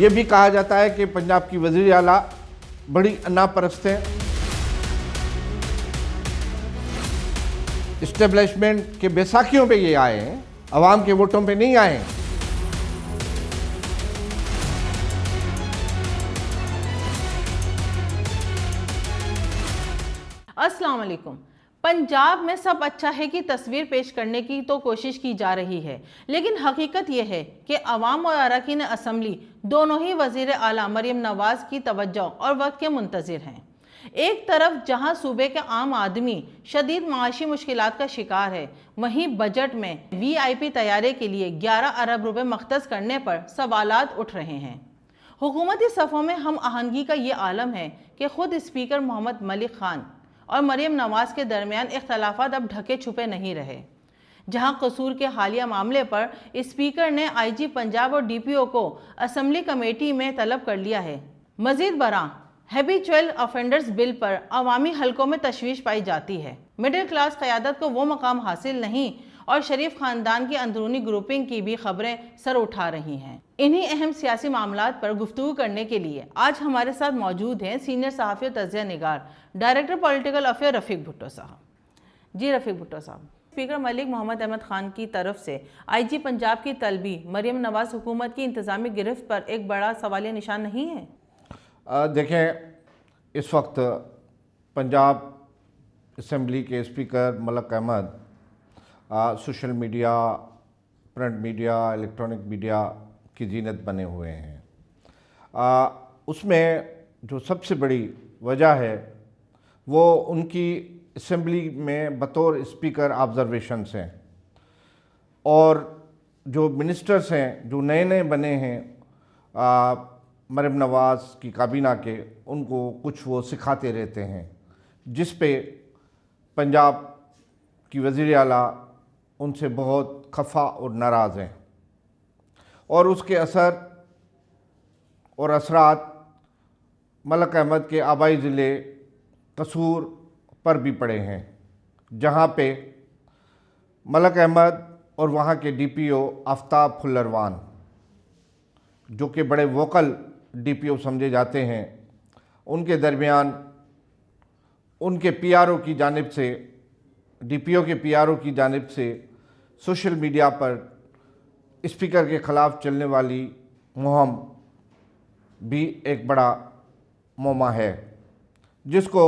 ये भी कहा जाता है कि पंजाब की वज़ीर आला बड़ी अन्नापरस्त है, इस्टेब्लिशमेंट के बैसाखियों पे ये आए हैं, अवाम के वोटों पे नहीं आए हैं। अस्सलाम वालेकुम। पंजाब में सब अच्छा है की तस्वीर पेश करने की तो कोशिश की जा रही है, लेकिन हकीकत यह है कि अवाम और अरकान असम्बली दोनों ही वज़ीर आला मरियम नवाज़ की तवज्जो और वक्त के मुंतज़िर हैं। एक तरफ जहां सूबे के आम आदमी शदीद माशी मुश्किलात का शिकार है, वहीं बजट में VIP तैयारी के लिए 11 अरब रुपए मख्तस करने पर सवालात उठ रहे हैं। हुकूमती सफ़ों में हम आहंगी का ये आलम है कि खुद स्पीकर मोहम्मद मलिक खान और मरियम नवाज़ के दरमियान इख्तलाफात अब ढके छुपे नहीं रहे। जहां कसूर के हालिया मामले पर स्पीकर ने IG पंजाब और DPO को असम्बली कमेटी में तलब कर लिया है। मजीद बरा हैबिचुअल ऑफेंडर्स बिल पर अवामी हलकों में तशवीश पाई जाती है। मिडिल क्लास क़यादत को वो मकाम हासिल नहीं और शरीफ ख़ानदान की अंदरूनी ग्रुपिंग की भी खबरें सर उठा रही हैं। इन्हीं अहम सियासी मामलात पर गुफ्तगू करने के लिए आज हमारे साथ मौजूद हैं सीनियर सहाफ़ी और तज़किया निगार डायरेक्टर पॉलिटिकल अफेयर रफ़ीक भुट्टो साहब। जी रफ़ीक भुट्टो साहब, स्पीकर मलिक मोहम्मद अहमद ख़ान की तरफ से IG पंजाब की तलबी मरियम नवाज़ हुकूमत की इंतज़ामी गिरफ्त पर एक बड़ा सवालिया निशान नहीं है? देखें, इस वक्त पंजाब असम्बली के speaker Malik Ahmad social media, print media, electronic media की जीनत बने हुए हैं। उसमें जो सबसे बड़ी वजह है वो उनकी असम्बली में बतौर स्पीकर ऑब्जर्वेशंस हैं, और जो मिनिस्टर्स हैं जो नए नए बने हैं मरियम नवाज़ की काबीना के, उनको कुछ वो सिखाते रहते हैं, जिस पे पंजाब की वज़ीर आला उनसे बहुत खफा और नाराज़ हैं, और उसके असर और असरात मलिक अहमद के आबाई ज़िले कसूर पर भी पड़े हैं, जहाँ पे मलिक अहमद और वहाँ के DPO आफ्ताब फुल्लरवान, जो कि बड़े वोकल DPO समझे जाते हैं, उनके दरमियान उनके PRO की जानिब से, DPO के PRO की जानिब से सोशल मीडिया पर स्पीकर के ख़िलाफ़ चलने वाली मुहिम भी एक बड़ा मौमा है, जिसको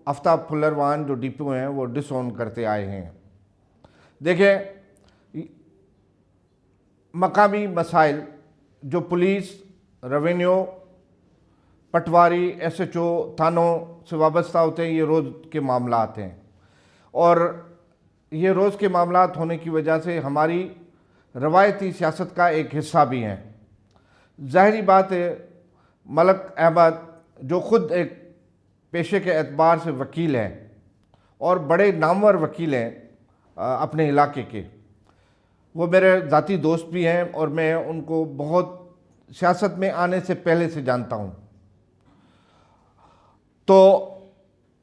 आफ्ताब फुल्लरवान जो DPO हैं वो डिसऑन करते आए हैं। देखें, मकामी मसाइल जो पुलिस, रेवेन्यू, पटवारी, SHO, थानों से वाबस्ता होते हैं, ये रोज़ के मामलात हैं, और ये रोज़ के मामलात होने की वजह से हमारी रवायती सियासत का एक हिस्सा भी हैं। ज़ाहिरी बात है, मलिक अहमद जो ख़ुद एक पेशे के एतबार से वकील हैं और बड़े नामवर वकील हैं अपने इलाके के, वो मेरे ज़ाती दोस्त भी हैं, और मैं उनको बहुत सियासत में आने से पहले से जानता हूँ। तो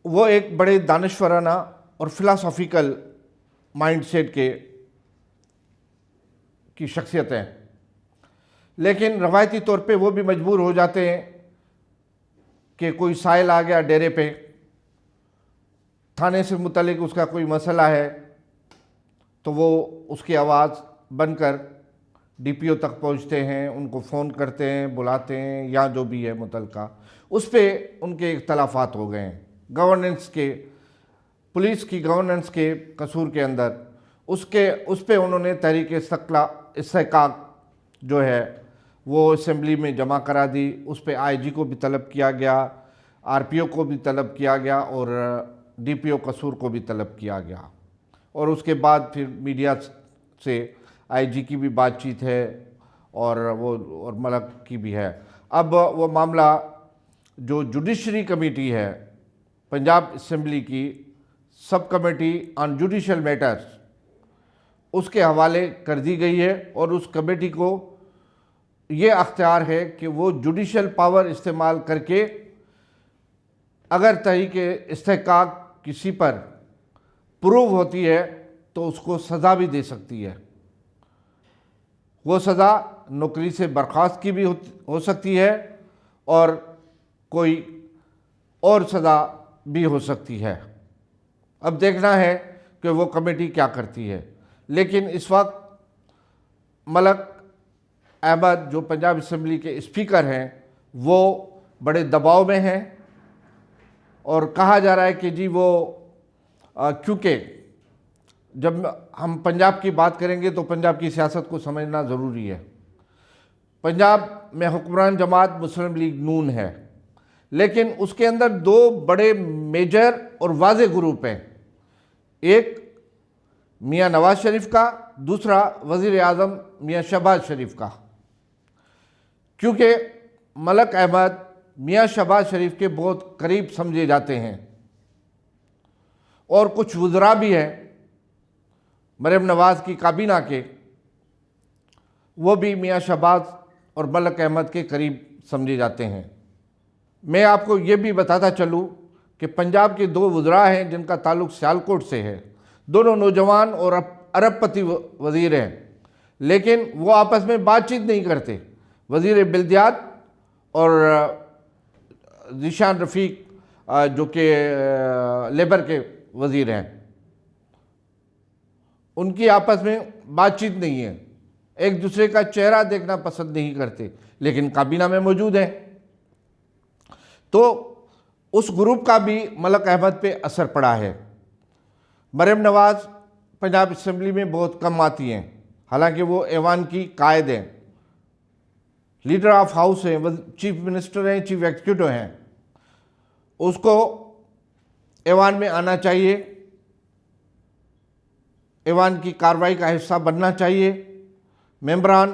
वो एक बड़े दानिशवराना और फ़िलासॉफ़िकल माइंडसेट की शख्सियत है, लेकिन रवायती तौर पे वो भी मजबूर हो जाते हैं कि कोई साइल आ गया डेरे पे, थाने से मुतल्लिक उसका कोई मसला है, तो वो उसकी आवाज़ बनकर DPO तक पहुंचते हैं, उनको फ़ोन करते हैं, बुलाते हैं, या जो भी है मुतल्लिका, उस पर उनके इख्तलाफात हो गए हैं गवर्नेंस के, पुलिस की गवर्नेंस के कसूर के अंदर। उस पे उन्होंने तहरीक इस्तेहकाक जो है वो असम्बली में जमा करा दी। उस पे IG को भी तलब किया गया, RPO को भी तलब किया गया, और DPO कसूर को भी तलब किया गया, और उसके बाद फिर मीडिया से IG की भी बातचीत है और मलिक की भी है। अब वो मामला जो जुडिशरी कमेटी है पंजाब असम्बली की, sub committee on judicial matters, उसके हवाले कर दी गई है, और उस कमेटी को ये अख्तियार है कि वो जुडिशल पावर इस्तेमाल करके अगर तहरीक इस्तेहकाक किसी पर प्रूव होती है तो उसको सज़ा भी दे सकती है। वो सज़ा नौकरी से बर्खास्त की भी हो सकती है और कोई और सज़ा भी हो सकती है। अब देखना है कि वो कमेटी क्या करती है। लेकिन इस वक्त मलक अहमद जो पंजाब असम्बली के स्पीकर हैं वो बड़े दबाव में हैं और कहा जा रहा है कि जी वो क्योंकि जब हम पंजाब की बात करेंगे तो पंजाब की सियासत को समझना ज़रूरी है। पंजाब में हुक्मरान जमात मुस्लिम लीग नून है, लेकिन उसके अंदर दो बड़े मेजर और वाज़े ग्रुप हैं। एक मियाँ नवाज शरीफ का, दूसरा वज़ीर आज़म मियाँ शहबाज शरीफ का। क्योंकि मलक अहमद मियाँ शहबाज शरीफ के बहुत करीब समझे जाते हैं और कुछ वज़रा भी हैं मरियम नवाज़ की काबीना के, वो भी मियाँ शहबाज और मलक अहमद के करीब समझे जाते हैं। मैं आपको ये भी बताता चलूँ कि पंजाब के दो वज़रा हैं जिनका ताल्लुक़ सियालकोट से है। दोनों नौजवान और अरबपति वज़ीर हैं, लेकिन वो आपस में बातचीत नहीं करते। वज़ीर बिल्दियात और ज़ीशान रफ़ीक जो कि लेबर के वज़ीर हैं, उनकी आपस में बातचीत नहीं है, एक दूसरे का चेहरा देखना पसंद नहीं करते, लेकिन काबीना में मौजूद हैं। तो उस ग्रुप का भी मलक अहमद पे असर पड़ा है। मरियम नवाज़ पंजाब असम्बली में बहुत कम आती हैं, हालांकि वो ऐवान की कायद हैं, लीडर ऑफ हाउस हैं, चीफ मिनिस्टर हैं, चीफ एग्जीक्यूटिव हैं। उसको ऐवान में आना चाहिए, ऐवान की कार्रवाई का हिस्सा बनना चाहिए, मेंबरान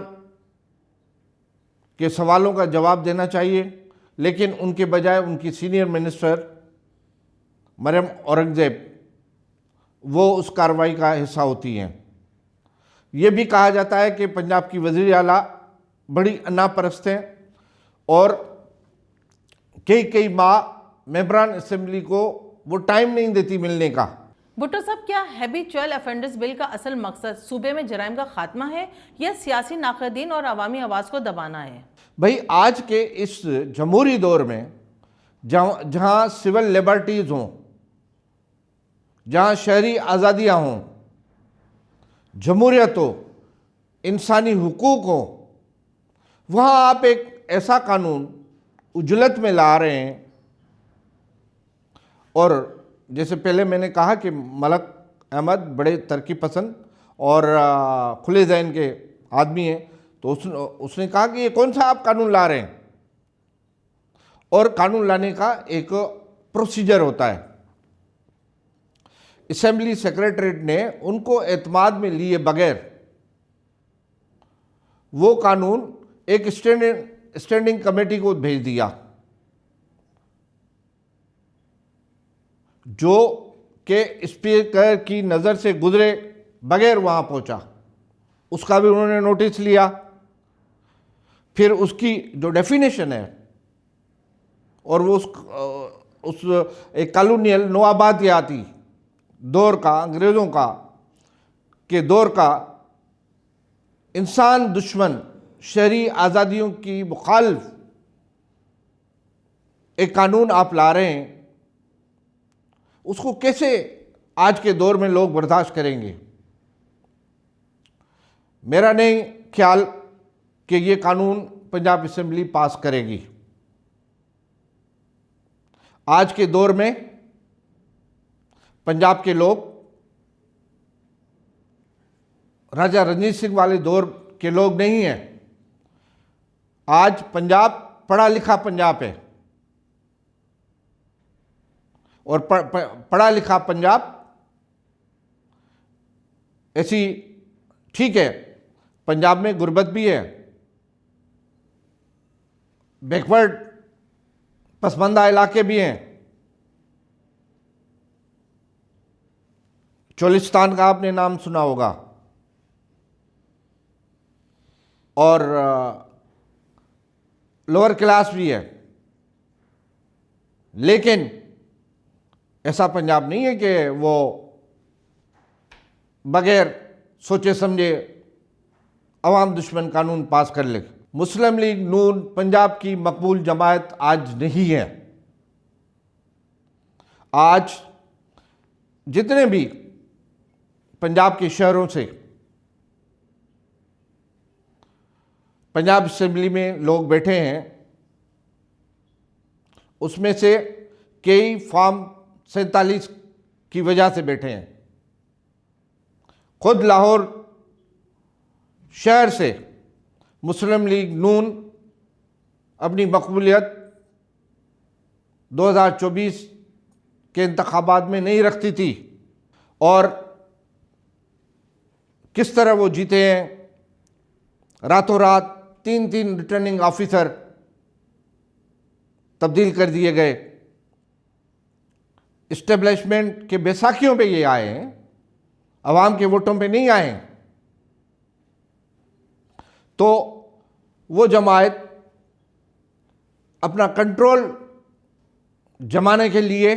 के सवालों का जवाब देना चाहिए, लेकिन उनके बजाय उनकी सीनियर मिनिस्टर मरियम औरंगज़ेब वो उस कार्रवाई का हिस्सा होती हैं। ये भी कहा जाता है कि पंजाब की वज़ीर आला बड़ी अन्नापरस्त हैं और कई माह मेंबरान असम्बली को वो टाइम नहीं देती मिलने का। भुट्टो साहब, क्या हैबिचुअल ऑफेंडर्स बिल का असल मकसद सूबे में जराइम का खात्मा है या सियासी नाक़दीन और अवामी आवाज़ को दबाना है? भाई, आज के इस जमहूरी दौर में जहाँ सिविल लिबर्टीज़ हों, जहाँ शहरी आज़ादियाँ हों, जमहूरियत हो, इंसानी हुकूक हो, वहाँ आप एक ऐसा कानून उजलत में ला रहे हैं। और जैसे पहले मैंने कहा कि मलक अहमद बड़े तरक्की पसंद और खुले ज़हन के आदमी हैं, तो उसने कहा कि ये कौन सा आप कानून ला रहे हैं, और कानून लाने का एक प्रोसीजर होता है। असेंबली सेक्रेटरीट ने उनको एतमाद में लिए बगैर वो कानून एक स्टैंडिंग कमेटी को भेज दिया, जो कि स्पीकर की नज़र से गुजरे बगैर वहाँ पहुँचा। उसका भी उन्होंने नोटिस लिया। फिर उसकी जो डेफिनेशन है और वो उस एक कॉलोनियल नवाबादियाती दौर का, अंग्रेज़ों का के दौर का इंसान दुश्मन शहरी आज़ादियों की मुखालिफ एक कानून आप ला रहे हैं, उसको कैसे आज के दौर में लोग बर्दाश्त करेंगे? मेरा नहीं ख्याल कि ये कानून पंजाब असम्बली पास करेगी। आज के दौर में पंजाब के लोग राजा रणजीत सिंह वाले दौर के लोग नहीं हैं। आज पंजाब पढ़ा लिखा पंजाब है, और पढ़ा लिखा पंजाब ऐसी, ठीक है, पंजाब में गुर्बत भी है, बैकवर्ड पसमानदा इलाके भी हैं। चोलिस्तान का आपने नाम सुना होगा, और लोअर क्लास भी है, लेकिन ऐसा पंजाब नहीं है कि वो बगैर सोचे समझे अवाम दुश्मन कानून पास कर ले। मुस्लिम लीग नून पंजाब की मकबूल जमात आज नहीं है। आज जितने भी पंजाब के शहरों से पंजाब असेंबली में लोग बैठे हैं, उसमें से कई फॉर्म 47 की वजह से बैठे हैं। खुद लाहौर शहर से मुस्लिम लीग नून अपनी मकबूलियत 2024 के इंतखाबात में नहीं रखती थी, और किस तरह वो जीते हैं। रातों रात 3 रिटर्निंग ऑफिसर तब्दील कर दिए गए। इस्टेब्लिशमेंट के बैसाखियों पे ये आए हैं, अवाम के वोटों पे नहीं आए। तो वो जमात अपना कंट्रोल जमाने के लिए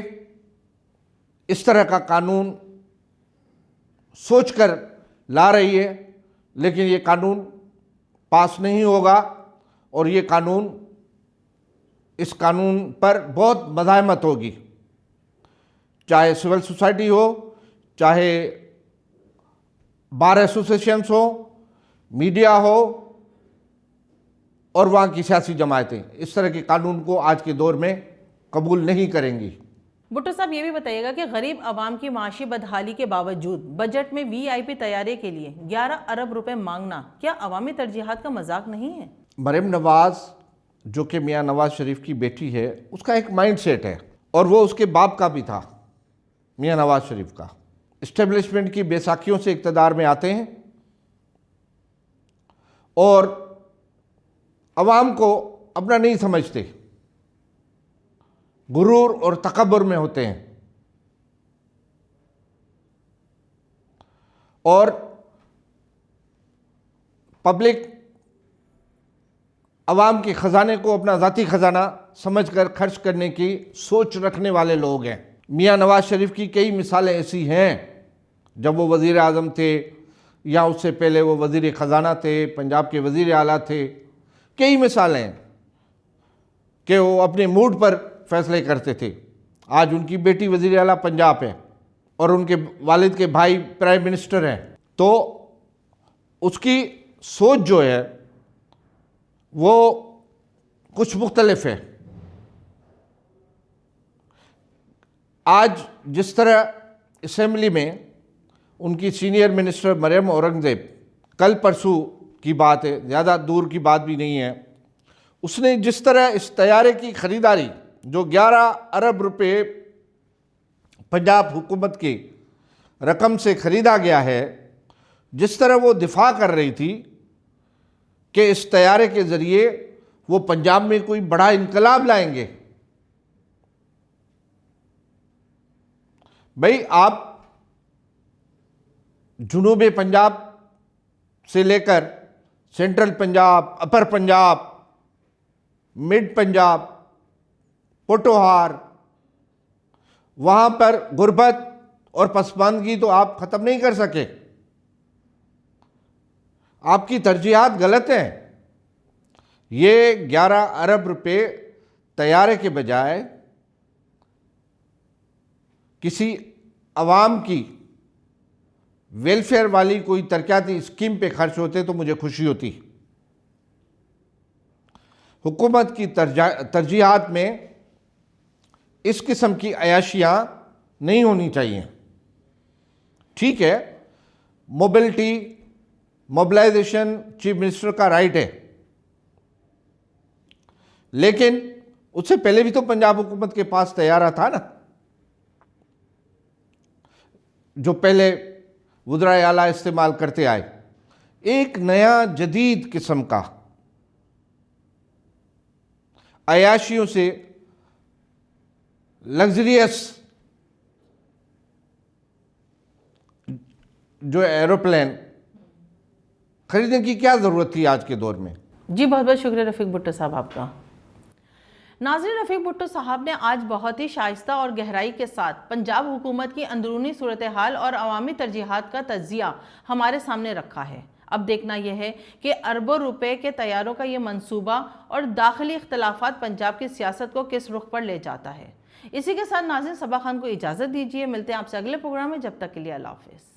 इस तरह का कानून सोचकर ला रही है, लेकिन ये कानून पास नहीं होगा, और ये कानून, इस कानून पर बहुत मज़ाहमत होगी, चाहे सिविल सोसाइटी हो, चाहे बार एसोसिएशंस हो, मीडिया हो, और वहाँ की सियासी जमातें इस तरह के कानून को आज के दौर में कबूल नहीं करेंगी। भुट्टो साहब ये भी बताइएगा कि गरीब आवाम की माशी बदहाली के बावजूद बजट में वीआईपी तैयारी के लिए 11 अरब रुपए मांगना क्या अवामी तरजीहात का मजाक नहीं है? मरियम नवाज जो कि मियाँ नवाज शरीफ की बेटी है, उसका एक माइंड सेट है, और वो उसके बाप का भी था, मियाँ नवाज शरीफ का। इस्टेब्लिशमेंट की बैसाखियों से इक़्तिदार में आते हैं और अवाम को अपना नहीं समझते, गुरूर और तकब्बुर में होते हैं, और पब्लिक अवाम के ख़जाने को अपना ज़ाती ख़जाना समझकर खर्च करने की सोच रखने वाले लोग हैं। मियाँ नवाज शरीफ की कई मिसालें ऐसी हैं, जब वो वज़ीर आज़म थे या उससे पहले वो वज़ीर ख़जाना थे, पंजाब के वज़ीर आला थे। कई मिसालें हैं कि वो अपने मूड पर फैसले करते थे। आज उनकी बेटी वज़ीर आला पंजाब है और उनके वालिद के भाई प्राइम मिनिस्टर हैं, तो उसकी सोच जो है वो कुछ मुख्तलिफ है। आज जिस तरह असेंबली में उनकी सीनियर मिनिस्टर मरियम औरंगज़ेब, कल परसों की बात है, ज़्यादा दूर की बात भी नहीं है, उसने जिस तरह इस तैयारे की ख़रीदारी जो 11 अरब रुपए पंजाब हुकूमत की रकम से ख़रीदा गया है, जिस तरह वो दिफा कर रही थी कि इस तैयारे के ज़रिए वो पंजाब में कोई बड़ा इनकलाब लाएंगे। भाई, आप जुनूबी पंजाब से लेकर सेंट्रल पंजाब, अपर पंजाब, मिड पंजाब, पोटोहार, वहाँ पर गुर्बत और पसमानदगी तो आप ख़त्म नहीं कर सके। आपकी तरजीहात गलत हैं। ये 11 अरब रुपए तैयारे के बजाय किसी अवाम की वेलफेयर वाली कोई तरक्याती स्कीम पे खर्च होते तो मुझे खुशी होती। हुकूमत की तरजीहात में इस किस्म की अयाशियाँ नहीं होनी चाहिए। ठीक है, मोबिलिटी, मोबिलाइजेशन चीफ मिनिस्टर का राइट है, लेकिन उससे पहले भी तो पंजाब हुकूमत के पास तैयारा था ना, जो पहले वज़ीर आला इस्तेमाल करते आए। एक नया जदीद किस्म का अयाशियों से लग्जरियस जो एरोप्लेन खरीदने की क्या ज़रूरत थी आज के दौर में। जी बहुत बहुत शुक्रिया रफ़ीक भुट्टो साहब आपका। नाज़रीन, रफ़ीक भुट्टो साहब ने आज बहुत ही शाइस्ता और गहराई के साथ पंजाब हुकूमत की अंदरूनी सूरत हाल और अवामी तरजीहात का तज्ज़िया हमारे सामने रखा है। अब देखना यह है कि अरबों रुपए के तैयारों का ये मंसूबा और दाखिली इख्तलाफात पंजाब की सियासत को किस रुख पर ले जाता है। इसी के साथ नाज़रीन, सबा खान को इजाज़त दीजिए। मिलते हैं आपसे अगले प्रोग्राम में, जब तक के लिए अल्लाह हाफ़िज़।